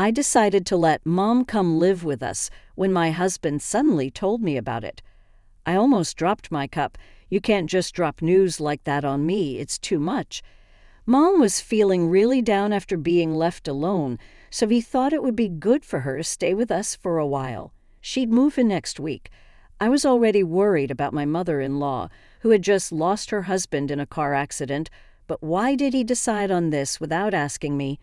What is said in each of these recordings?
I decided to let Mom come live with us when my husband suddenly told me about it. I almost dropped my cup. You can't just drop news like that on me, it's too much. Mom was feeling really down after being left alone, so he thought it would be good for her to stay with us for a while. She'd move in next week. I was already worried about my mother-in-law, who had just lost her husband in a car accident, but why did he decide on this without asking me?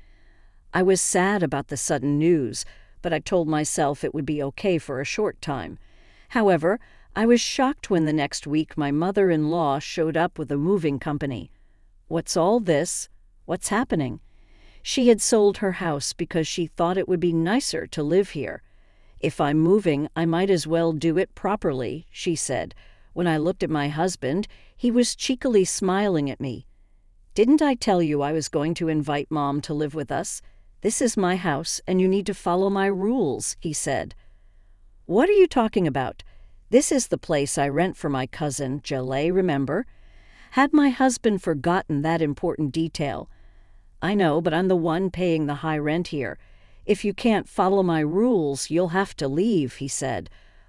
I was sad about the sudden news, but I told myself it would be okay for a short time. However, I was shocked when the next week my mother-in-law showed up with a moving company. What's all this? What's happening? She had sold her house because she thought it would be nicer to live here. If I'm moving, I might as well do it properly, she said. When I looked at my husband, he was cheekily smiling at me. Didn't I tell you I was going to invite Mom to live with us? This is my house, and you need to follow my rules, he said. What are you talking about? This is the place I rent for my cousin, Jaleh, remember? Had my husband forgotten that important detail? I know, but I'm the one paying the high rent here. If you can't follow my rules, you'll have to leave, he said.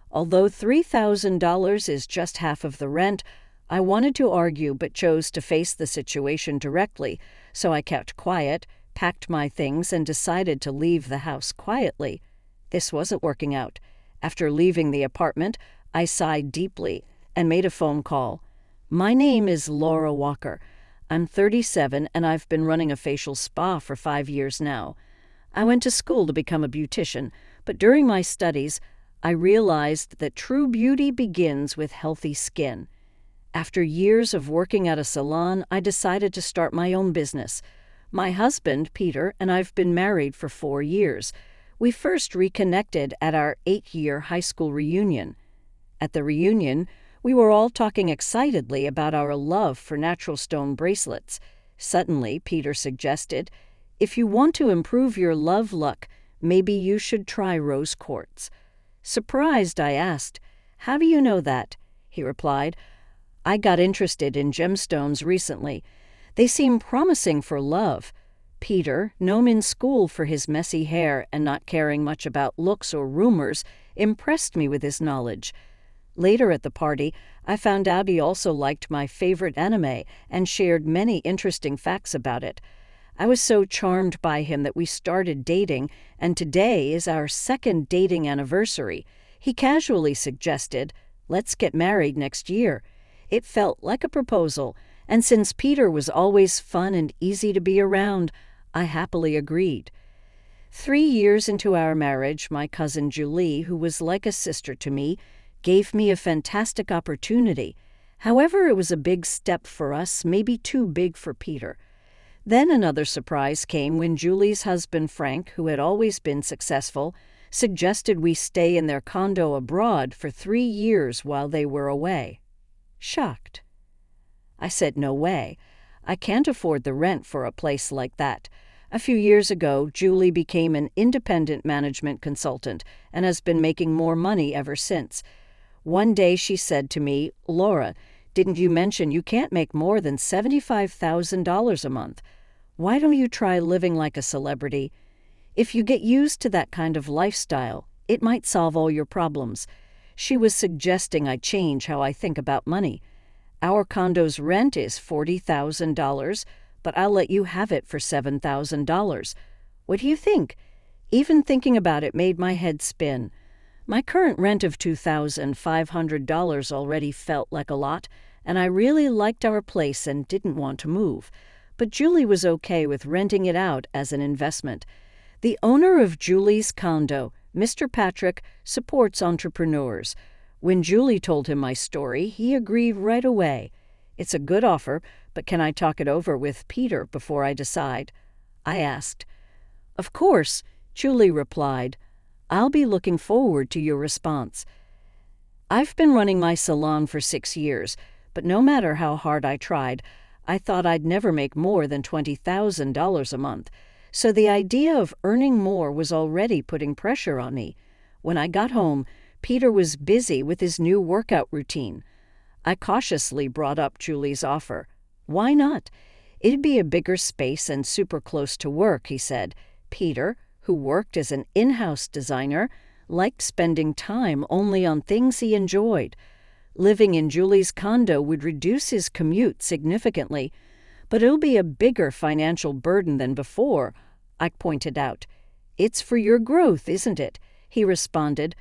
Although $3,000 is just half of the rent, I wanted to argue but chose to face the situation directly, so I kept quiet, packed my things, and decided to leave the house quietly. This wasn't working out. After leaving the apartment, I sighed deeply and made a phone call. My name is Laura Walker. I'm 37 and I've been running a facial spa for 5 years now. I went to school to become a beautician, but during my studies, I realized that true beauty begins with healthy skin. After years of working at a salon, I decided to start my own business. My husband, Peter, and I've been married for 4 years. We first reconnected at our 8-year high school reunion. At the reunion, we were all talking excitedly about our love for natural stone bracelets. Suddenly, Peter suggested, "If you want to improve your love luck, maybe you should try rose quartz." Surprised, I asked, "How do you know that?" He replied, "I got interested in gemstones recently. They seem promising for love." Peter, known in school for his messy hair and not caring much about looks or rumors, impressed me with his knowledge. Later at the party, I found out he also liked my favorite anime and shared many interesting facts about it. I was so charmed by him that we started dating, and today is our 2nd dating anniversary. He casually suggested, "Let's get married next year." It felt like a proposal, and since Peter was always fun and easy to be around, I happily agreed. 3 years into our marriage, my cousin Julie, who was like a sister to me, gave me a fantastic opportunity. However, it was a big step for us, maybe too big for Peter. Then another surprise came when Julie's husband Frank, who had always been successful, suggested we stay in their condo abroad for 3 years while they were away. Shocked. I said, "No way. I can't afford the rent for a place like that." A few years ago, Julie became an independent management consultant and has been making more money ever since. One day she said to me, "Laura, didn't you mention you can't make more than $75,000 a month? Why don't you try living like a celebrity? If you get used to that kind of lifestyle, it might solve all your problems." She was suggesting I change how I think about money. Our condo's rent is $40,000, but I'll let you have it for $7,000. What do you think? Even thinking about it made my head spin. My current rent of $2,500 already felt like a lot, and I really liked our place and didn't want to move. But Julie was okay with renting it out as an investment. The owner of Julie's condo, Mr. Patrick, supports entrepreneurs. When Julie told him my story, he agreed right away. "It's a good offer, but can I talk it over with Peter before I decide?" I asked. "Of course," Julie replied. "I'll be looking forward to your response." I've been running my salon for 6 years, but no matter how hard I tried, I thought I'd never make more than $20,000 a month. So the idea of earning more was already putting pressure on me. When I got home, Peter was busy with his new workout routine. I cautiously brought up Julie's offer. "Why not? It'd be a bigger space and super close to work," he said. Peter, who worked as an in-house designer, liked spending time only on things he enjoyed. Living in Julie's condo would reduce his commute significantly, but it'll be a bigger financial burden than before, I pointed out. It's for your growth, isn't it? He responded.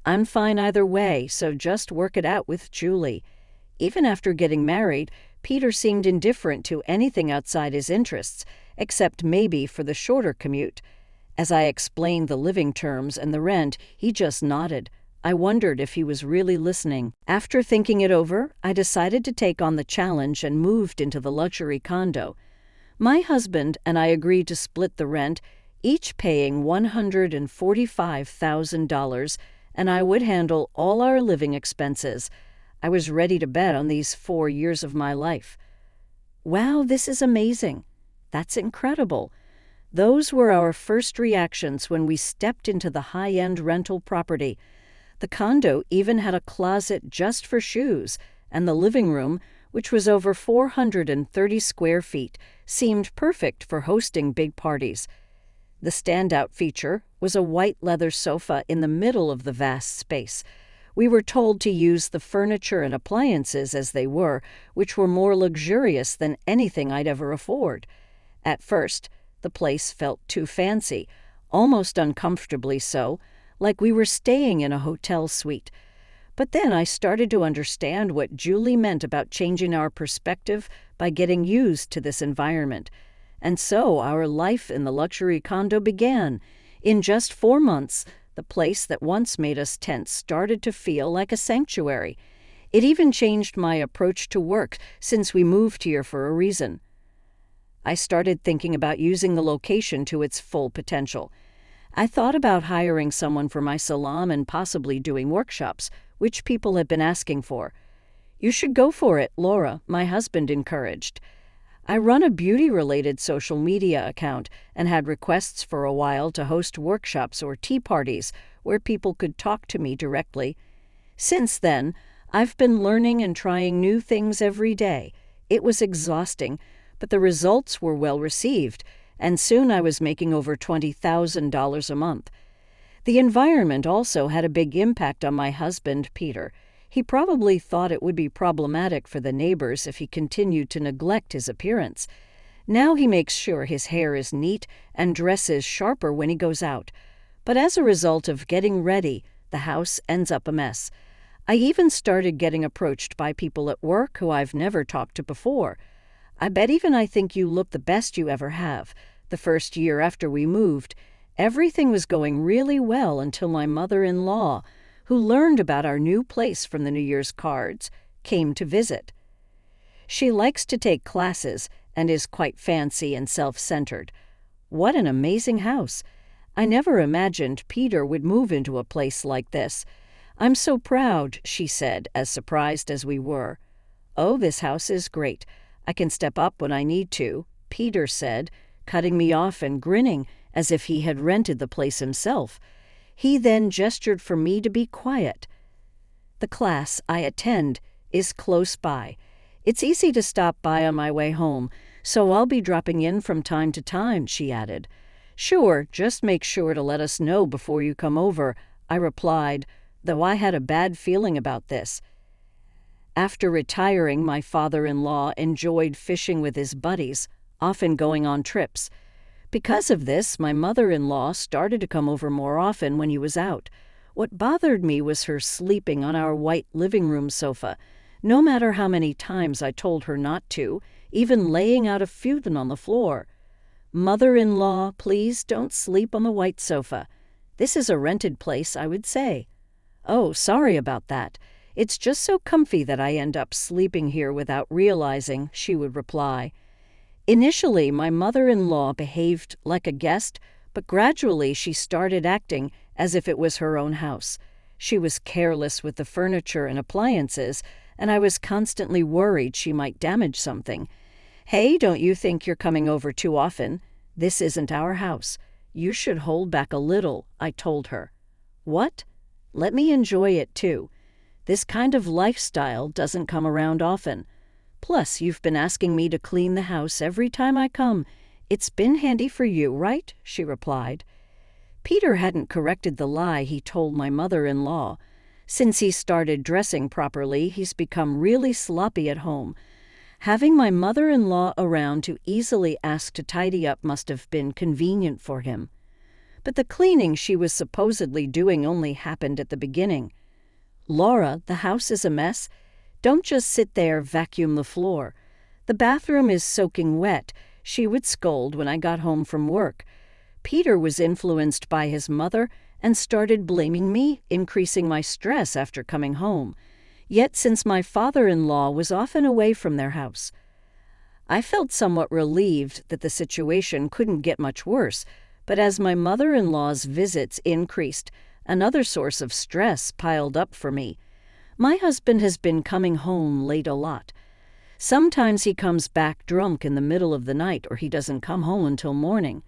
I'm fine either way, so just work it out with Julie. Even after getting married, Peter seemed indifferent to anything outside his interests, except maybe for the shorter commute. As I explained the living terms and the rent, he just nodded. I wondered if he was really listening. After thinking it over, I decided to take on the challenge and moved into the luxury condo. My husband and I agreed to split the rent, each paying $145,000, and I would handle all our living expenses. I was ready to bet on these 4 years of my life. Wow, this is amazing. That's incredible. Those were our first reactions when we stepped into the high-end rental property. The condo even had a closet just for shoes, and the living room, which was over 430 square feet, seemed perfect for hosting big parties. The standout feature was a white leather sofa in the middle of the vast space. We were told to use the furniture and appliances as they were, which were more luxurious than anything I'd ever afford. At first, the place felt too fancy, almost uncomfortably so, like we were staying in a hotel suite. But then I started to understand what Julie meant about changing our perspective by getting used to this environment. And so our life in the luxury condo began. In just 4 months, the place that once made us tense started to feel like a sanctuary. It even changed my approach to work, since we moved here for a reason. I started thinking about using the location to its full potential. I thought about hiring someone for my salon and possibly doing workshops, which people had been asking for. You should go for it, Laura, my husband encouraged. I run a beauty-related social media account and had requests for a while to host workshops or tea parties where people could talk to me directly. Since then, I've been learning and trying new things every day. It was exhausting, but the results were well received, and soon I was making over $20,000 a month. The environment also had a big impact on my husband, Peter. He probably thought it would be problematic for the neighbors if he continued to neglect his appearance. Now he makes sure his hair is neat and dresses sharper when he goes out. But as a result of getting ready, the house ends up a mess. I even started getting approached by people at work who I've never talked to before. I bet even I think you look the best you ever have. The first year after we moved, everything was going really well until my mother-in-law, who learned about our new place from the New Year's cards, came to visit. She likes to take classes and is quite fancy and self-centered. What an amazing house! I never imagined Peter would move into a place like this. I'm so proud, she said, as surprised as we were. Oh, this house is great. I can step up when I need to, Peter said, cutting me off and grinning as if he had rented the place himself. He then gestured for me to be quiet. The class I attend is close by. It's easy to stop by on my way home, so I'll be dropping in from time to time, she added. Sure, just make sure to let us know before you come over, I replied, though I had a bad feeling about this. After retiring, my father-in-law enjoyed fishing with his buddies, often going on trips. Because of this, my mother-in-law started to come over more often when he was out. What bothered me was her sleeping on our white living room sofa, no matter how many times I told her not to, even laying out a futon on the floor. Mother-in-law, please don't sleep on the white sofa. This is a rented place, I would say. Oh, sorry about that. It's just so comfy that I end up sleeping here without realizing, she would reply. Initially, my mother-in-law behaved like a guest, but gradually she started acting as if it was her own house. She was careless with the furniture and appliances, and I was constantly worried she might damage something. Hey, don't you think you're coming over too often? This isn't our house. You should hold back a little, I told her. What? Let me enjoy it too. This kind of lifestyle doesn't come around often. Plus, you've been asking me to clean the house every time I come. It's been handy for you, right? She replied. Peter hadn't corrected the lie he told my mother-in-law. Since he started dressing properly, he's become really sloppy at home. Having my mother-in-law around to easily ask to tidy up must have been convenient for him. But the cleaning she was supposedly doing only happened at the beginning. "Laura, the house is a mess. Don't just sit there, vacuum the floor. The bathroom is soaking wet," she would scold when I got home from work. Peter was influenced by his mother and started blaming me, increasing my stress after coming home. Yet since my father-in-law was often away from their house, I felt somewhat relieved that the situation couldn't get much worse. But as my mother-in-law's visits increased, another source of stress piled up for me. My husband has been coming home late a lot. Sometimes he comes back drunk in the middle of the night, or he doesn't come home until morning.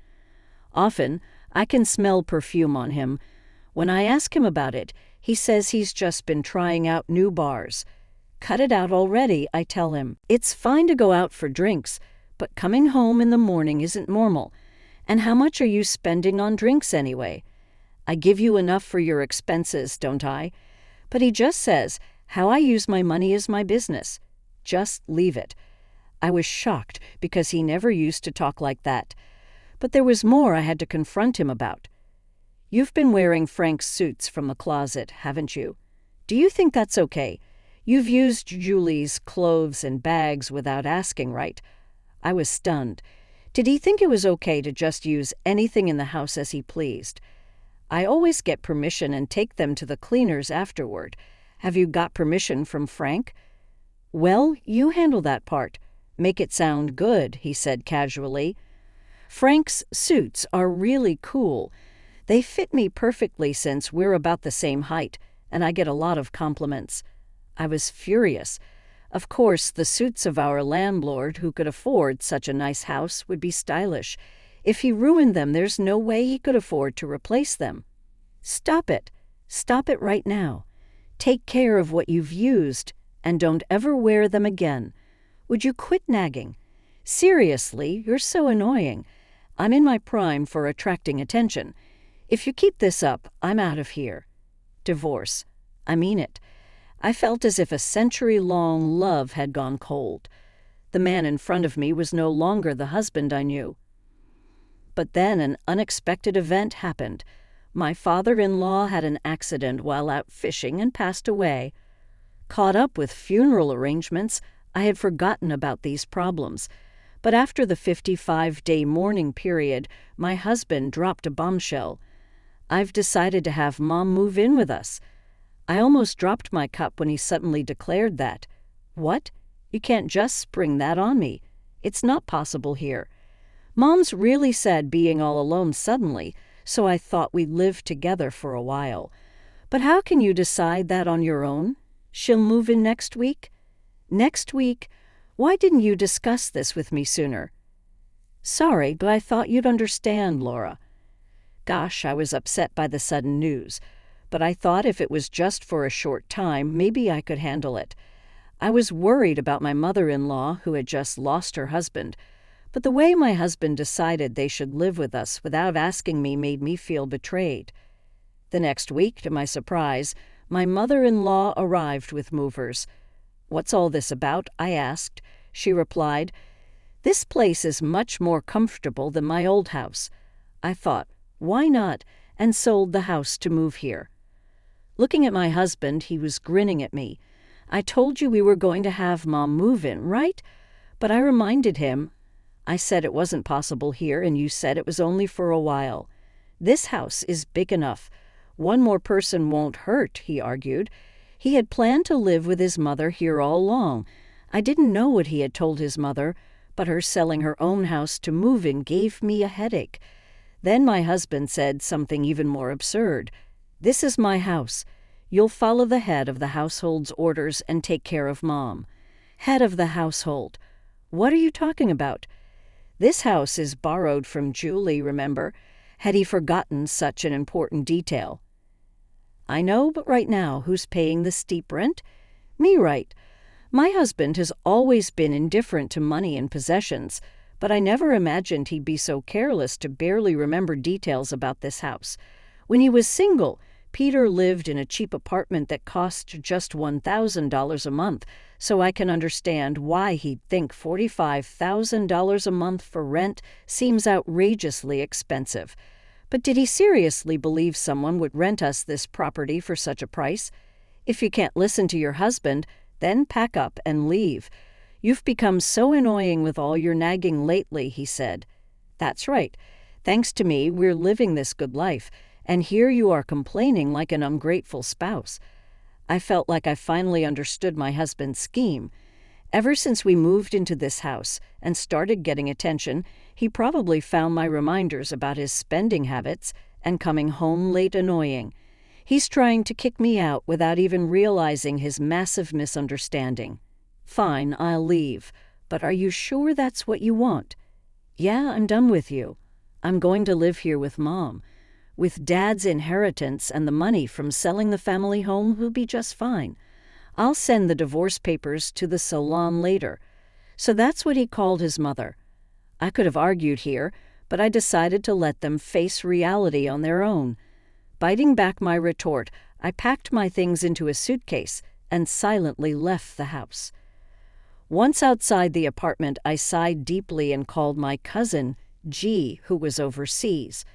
Often, I can smell perfume on him. When I ask him about it, he says he's just been trying out new bars. "Cut it out already," I tell him. "It's fine to go out for drinks, but coming home in the morning isn't normal. And how much are you spending on drinks anyway? I give you enough for your expenses, don't I?" But he just says, "How I use my money is my business. Just leave it." I was shocked because he never used to talk like that. But there was more I had to confront him about. "You've been wearing Frank's suits from the closet, haven't you? Do you think that's okay? You've used Julie's clothes and bags without asking, right?" I was stunned. Did he think it was okay to just use anything in the house as he pleased? "I always get permission and take them to the cleaners afterward. Have you got permission from Frank?" "Well, you handle that part. Make it sound good," he said casually. "Frank's suits are really cool. They fit me perfectly since we're about the same height, and I get a lot of compliments." I was furious. Of course, the suits of our landlord, who could afford such a nice house, would be stylish. If he ruined them, there's no way he could afford to replace them. "Stop it. Stop it right now. Take care of what you've used, and don't ever wear them again. Would you quit nagging? Seriously, you're so annoying. I'm in my prime for attracting attention. If you keep this up, I'm out of here." Divorce. I mean it. I felt as if a century-long love had gone cold. The man in front of me was no longer the husband I knew. But then an unexpected event happened. My father-in-law had an accident while out fishing and passed away. Caught up with funeral arrangements, I had forgotten about these problems. But after the 55-day mourning period, my husband dropped a bombshell. "I've decided to have Mom move in with us." I almost dropped my cup when he suddenly declared that. "What? You can't just spring that on me. It's not possible here. Mom's really sad being all alone suddenly, so I thought we'd live together for a while. But how can you decide that on your own? She'll move in next week?" "Next week? Why didn't you discuss this with me sooner?" "Sorry, but I thought you'd understand, Laura." Gosh, I was upset by the sudden news. But I thought if it was just for a short time, maybe I could handle it. I was worried about my mother-in-law, who had just lost her husband. But the way my husband decided they should live with us without asking me made me feel betrayed. The next week, to my surprise, my mother-in-law arrived with movers. "What's all this about?" I asked. She replied, "This place is much more comfortable than my old house." I thought, why not, and sold the house to move here. Looking at my husband, he was grinning at me. "I told you we were going to have Mom move in, right?" But I reminded him, "I said it wasn't possible here, and you said it was only for a while. This house is big enough. One more person won't hurt," he argued. He had planned to live with his mother here all along. I didn't know what he had told his mother, but her selling her own house to move in gave me a headache. Then my husband said something even more absurd. "This is my house. You'll follow the head of the household's orders and take care of Mom." Head of the household. What are you talking about? This house is borrowed from Julie, remember? Had he forgotten such an important detail? "I know, but right now, who's paying the steep rent?" "Me, right. My husband has always been indifferent to money and possessions, but I never imagined he'd be so careless to barely remember details about this house. When he was single, Peter lived in a cheap apartment that cost just $1,000 a month, so I can understand why he'd think $45,000 a month for rent seems outrageously expensive. But did he seriously believe someone would rent us this property for such a price? If you can't listen to your husband, then pack up and leave. You've become so annoying with all your nagging lately, he said. That's right. Thanks to me, we're living this good life, and here you are complaining like an ungrateful spouse. I felt like I finally understood my husband's scheme. Ever since we moved into this house and started getting attention, he probably found my reminders about his spending habits and coming home late annoying. He's trying to kick me out without even realizing his massive misunderstanding. Fine, I'll leave. But are you sure that's what you want? Yeah, I'm done with you. I'm going to live here with Mom. With Dad's inheritance and the money from selling the family home, we'll be just fine. I'll send the divorce papers to the salon later. So that's what he called his mother. I could have argued here, but I decided to let them face reality on their own. Biting back my retort, I packed my things into a suitcase and silently left the house. Once outside the apartment, I sighed deeply and called my cousin, G, who was overseas.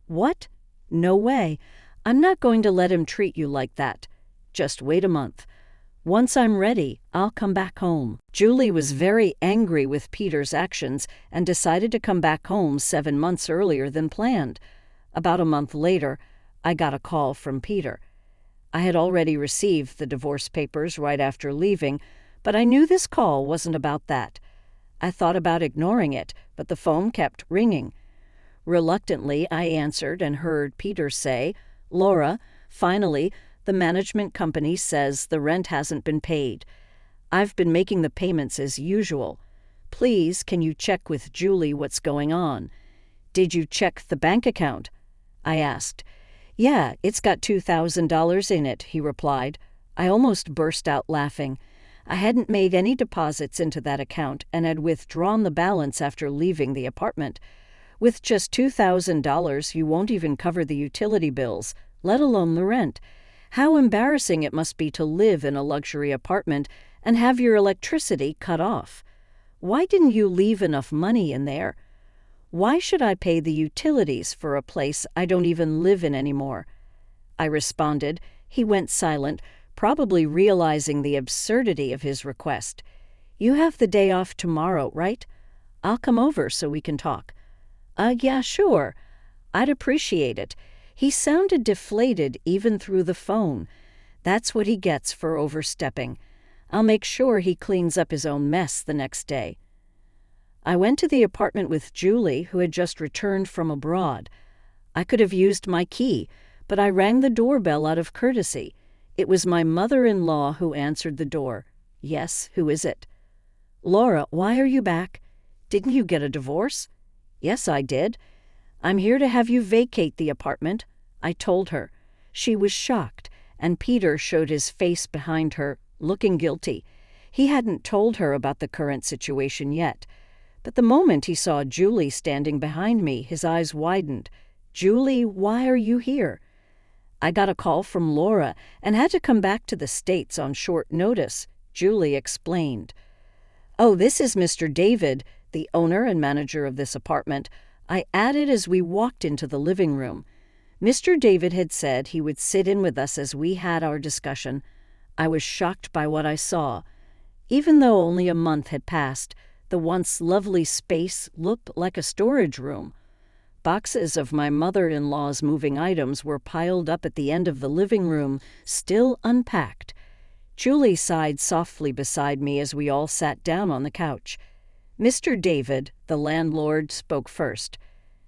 What? No way. I'm not going to let him treat you like that. Just wait a month. Once I'm ready, I'll come back home. Julie was very angry with Peter's actions and decided to come back home 7 months earlier than planned. About a month later, I got a call from Peter. I had already received the divorce papers right after leaving, but I knew this call wasn't about that. I thought about ignoring it, but the phone kept ringing. Reluctantly, I answered and heard Peter say, "Laura, finally, the management company says the rent hasn't been paid. I've been making the payments as usual. Please, can you check with Julie what's going on?" "Did you check the bank account?" I asked. "Yeah, it's got $2,000 in it," he replied. I almost burst out laughing. I hadn't made any deposits into that account and had withdrawn the balance after leaving the apartment. With just $2,000, you won't even cover the utility bills, let alone the rent. How embarrassing it must be to live in a luxury apartment and have your electricity cut off. Why didn't you leave enough money in there? Why should I pay the utilities for a place I don't even live in anymore? I responded. He went silent, probably realizing the absurdity of his request. "You have the day off tomorrow, right? I'll come over so we can talk." Yeah, sure. I'd appreciate it. He sounded deflated even through the phone. That's what he gets for overstepping. I'll make sure he cleans up his own mess the next day. I went to the apartment with Julie, who had just returned from abroad. I could have used my key, but I rang the doorbell out of courtesy. It was my mother-in-law who answered the door. "Yes, who is it?" "Laura, why are you back? Didn't you get a divorce?" "Yes, I did. I'm here to have you vacate the apartment," I told her. She was shocked, and Peter showed his face behind her, looking guilty. He hadn't told her about the current situation yet. But the moment he saw Julie standing behind me, his eyes widened. "Julie, why are you here?" "I got a call from Laura and had to come back to the States on short notice," Julie explained. "Oh, this is Mr. David, the owner and manager of this apartment," I added as we walked into the living room. Mr. David had said he would sit in with us as we had our discussion. I was shocked by what I saw. Even though only a month had passed, the once lovely space looked like a storage room. Boxes of my mother-in-law's moving items were piled up at the end of the living room, still unpacked. Julie sighed softly beside me as we all sat down on the couch. Mr. David, the landlord, spoke first.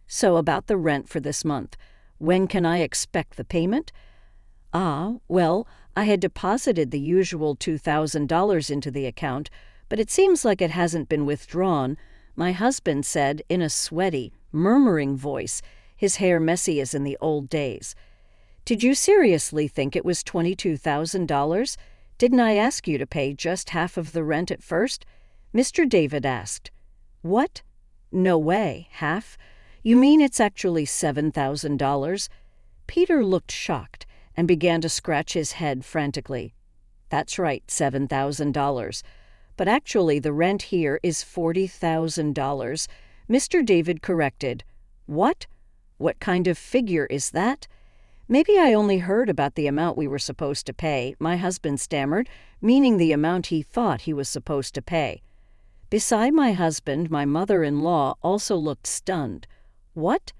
"So about the rent for this month. When can I expect the payment?" Well, I had deposited the usual $2,000 into the account, but it seems like it hasn't been withdrawn," my husband said in a sweaty, murmuring voice, his hair messy as in the old days. "Did you seriously think it was $22,000? Didn't I ask you to pay just half of the rent at first?" Mr. David asked. "What? No way. Half? You mean it's actually $7,000? Peter looked shocked and began to scratch his head frantically. That's right, $7,000. But actually the rent here is $40,000. Mr. David corrected. What? What kind of figure is that? Maybe I only heard about the amount we were supposed to pay, my husband stammered, meaning the amount he thought he was supposed to pay. Beside my husband, my mother-in-law also looked stunned. What?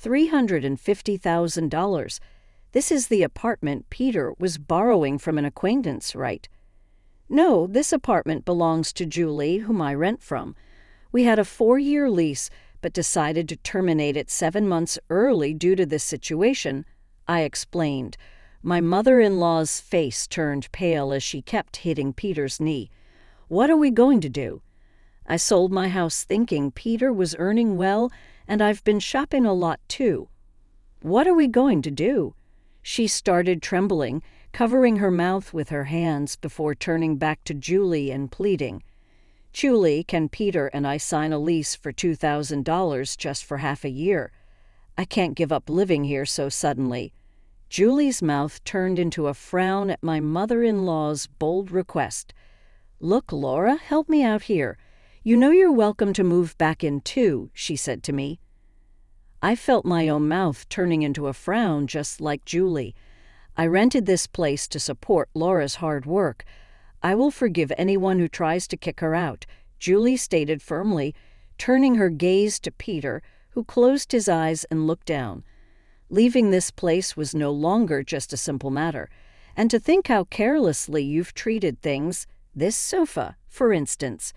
$350,000. This is the apartment Peter was borrowing from an acquaintance, right? No, this apartment belongs to Julie, whom I rent from. We had a 4-year lease, but decided to terminate it 7 months early due to this situation, I explained. My mother-in-law's face turned pale as she kept hitting Peter's knee. What are we going to do? I sold my house thinking Peter was earning well, and I've been shopping a lot too. What are we going to do? She started trembling, covering her mouth with her hands before turning back to Julie and pleading. Julie, can Peter and I sign a lease for $2,000 just for half a year? I can't give up living here so suddenly. Julie's mouth turned into a frown at my mother-in-law's bold request. Look, Laura, help me out here. You know you're welcome to move back in too, she said to me. I felt my own mouth turning into a frown just like Julie. I rented this place to support Laura's hard work. I will forgive anyone who tries to kick her out, Julie stated firmly, turning her gaze to Peter, who closed his eyes and looked down. Leaving this place was no longer just a simple matter. And to think how carelessly you've treated things, this sofa, for instance.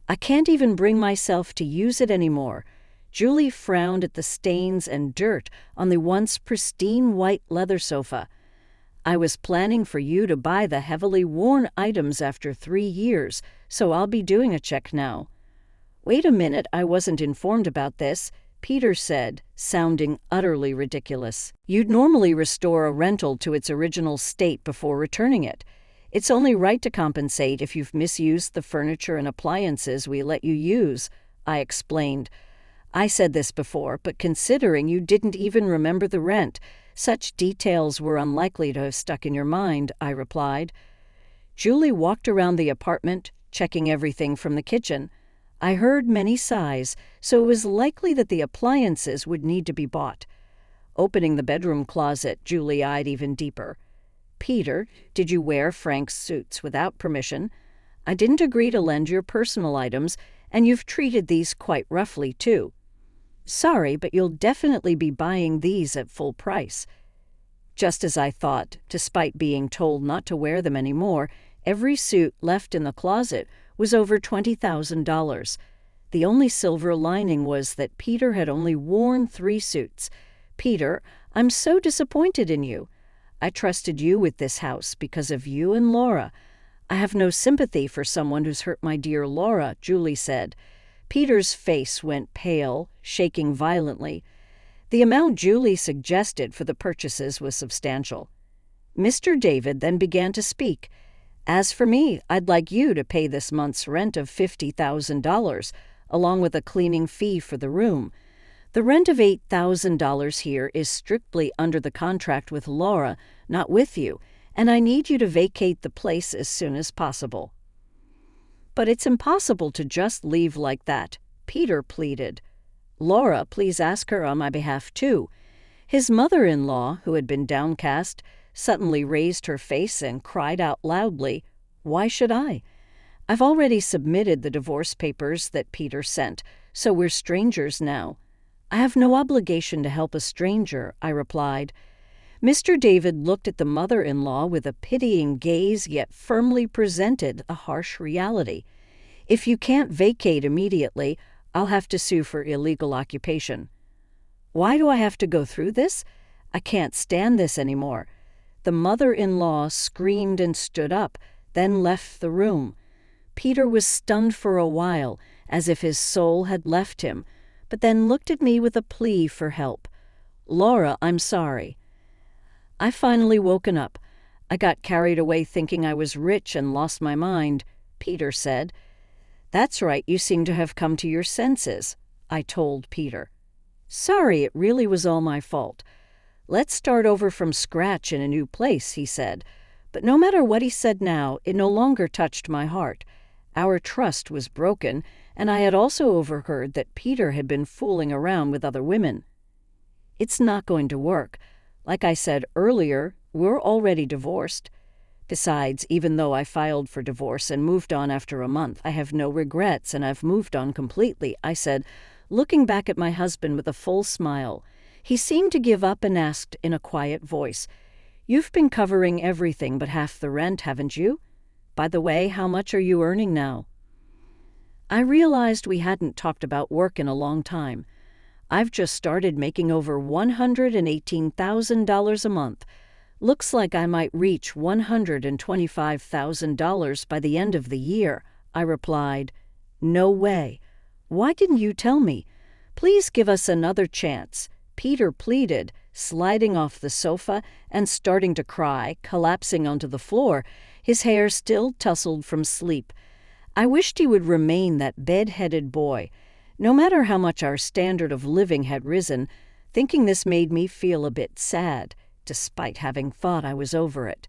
I can't even bring myself to use it anymore. Julie frowned at the stains and dirt on the once pristine white leather sofa. I was planning for you to buy the heavily worn items after 3 years, so I'll be doing a check now. Wait a minute, I wasn't informed about this, Peter said, sounding utterly ridiculous. You'd normally restore a rental to its original state before returning it. It's only right to compensate if you've misused the furniture and appliances we let you use, I explained. I said this before, but considering you didn't even remember the rent, such details were unlikely to have stuck in your mind, I replied. Julie walked around the apartment, checking everything from the kitchen. I heard many sighs, so it was likely that the appliances would need to be bought. Opening the bedroom closet, Julie eyed even deeper. Peter, did you wear Frank's suits without permission? I didn't agree to lend your personal items, and you've treated these quite roughly, too. Sorry, but you'll definitely be buying these at full price. Just as I thought, despite being told not to wear them anymore, every suit left in the closet was over $20,000. The only silver lining was that Peter had only worn 3 suits. Peter, I'm so disappointed in you. I trusted you with this house because of you and Laura. I have no sympathy for someone who's hurt my dear Laura, Julie said. Peter's face went pale, shaking violently. The amount Julie suggested for the purchases was substantial. Mr. David then began to speak. As for me, I'd like you to pay this month's rent of $50,000, along with a cleaning fee for the room. The rent of $8,000 here is strictly under the contract with Laura, not with you, and I need you to vacate the place as soon as possible. But it's impossible to just leave like that, Peter pleaded. Laura, please ask her on my behalf too. His mother-in-law, who had been downcast, suddenly raised her face and cried out loudly, Why should I? I've already submitted the divorce papers that Peter sent, so we're strangers now. I have no obligation to help a stranger, I replied. Mr. David looked at the mother-in-law with a pitying gaze, yet firmly presented a harsh reality. If you can't vacate immediately, I'll have to sue for illegal occupation. Why do I have to go through this? I can't stand this anymore. The mother-in-law screamed and stood up, then left the room. Peter was stunned for a while, as if his soul had left him, but then looked at me with a plea for help. Laura, I'm sorry. I finally woken up. I got carried away thinking I was rich and lost my mind, Peter said. That's right, you seem to have come to your senses, I told Peter. "Sorry, it really was all my fault. Let's start over from scratch in a new place," he said. But no matter what he said now, it no longer touched my heart. Our trust was broken, and I had also overheard that Peter had been fooling around with other women. It's not going to work. Like I said earlier, we're already divorced. Besides, even though I filed for divorce and moved on after a month, I have no regrets and I've moved on completely, I said, looking back at my husband with a full smile. He seemed to give up and asked in a quiet voice, "You've been covering everything but half the rent, haven't you? By the way, how much are you earning now?" I realized we hadn't talked about work in a long time. I've just started making over $118,000 a month. Looks like I might reach $125,000 by the end of the year, I replied. "No way. Why didn't you tell me? Please give us another chance," Peter pleaded, sliding off the sofa and starting to cry, collapsing onto the floor, his hair still tousled from sleep. I wished he would remain that bed-headed boy. No matter how much our standard of living had risen, thinking this made me feel a bit sad, despite having thought I was over it.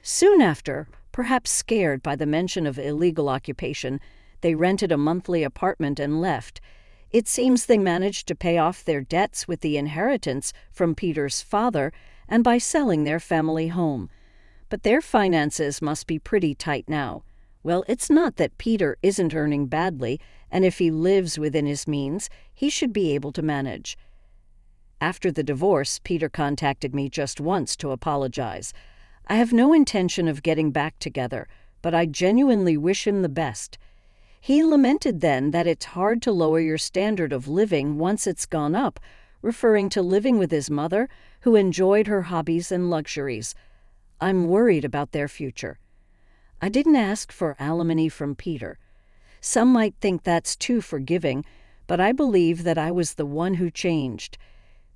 Soon after, perhaps scared by the mention of illegal occupation, they rented a monthly apartment and left. It seems they managed to pay off their debts with the inheritance from Peter's father and by selling their family home. But their finances must be pretty tight now. Well, it's not that Peter isn't earning badly, and if he lives within his means, he should be able to manage. After the divorce, Peter contacted me just once to apologize. I have no intention of getting back together, but I genuinely wish him the best. He lamented then that it's hard to lower your standard of living once it's gone up, referring to living with his mother, who enjoyed her hobbies and luxuries. I'm worried about their future. I didn't ask for alimony from Peter. Some might think that's too forgiving, but I believe that I was the one who changed.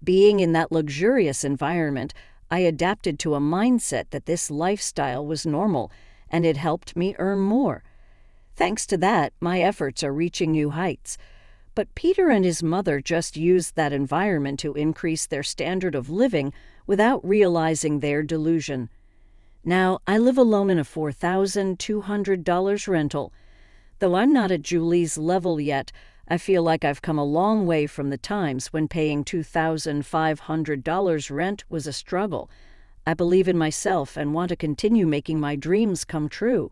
Being in that luxurious environment, I adapted to a mindset that this lifestyle was normal, and it helped me earn more. Thanks to that, my efforts are reaching new heights. But Peter and his mother just used that environment to increase their standard of living without realizing their delusion. Now, I live alone in a $4,200 rental. Though I'm not at Julie's level yet, I feel like I've come a long way from the times when paying $2,500 rent was a struggle. I believe in myself and want to continue making my dreams come true.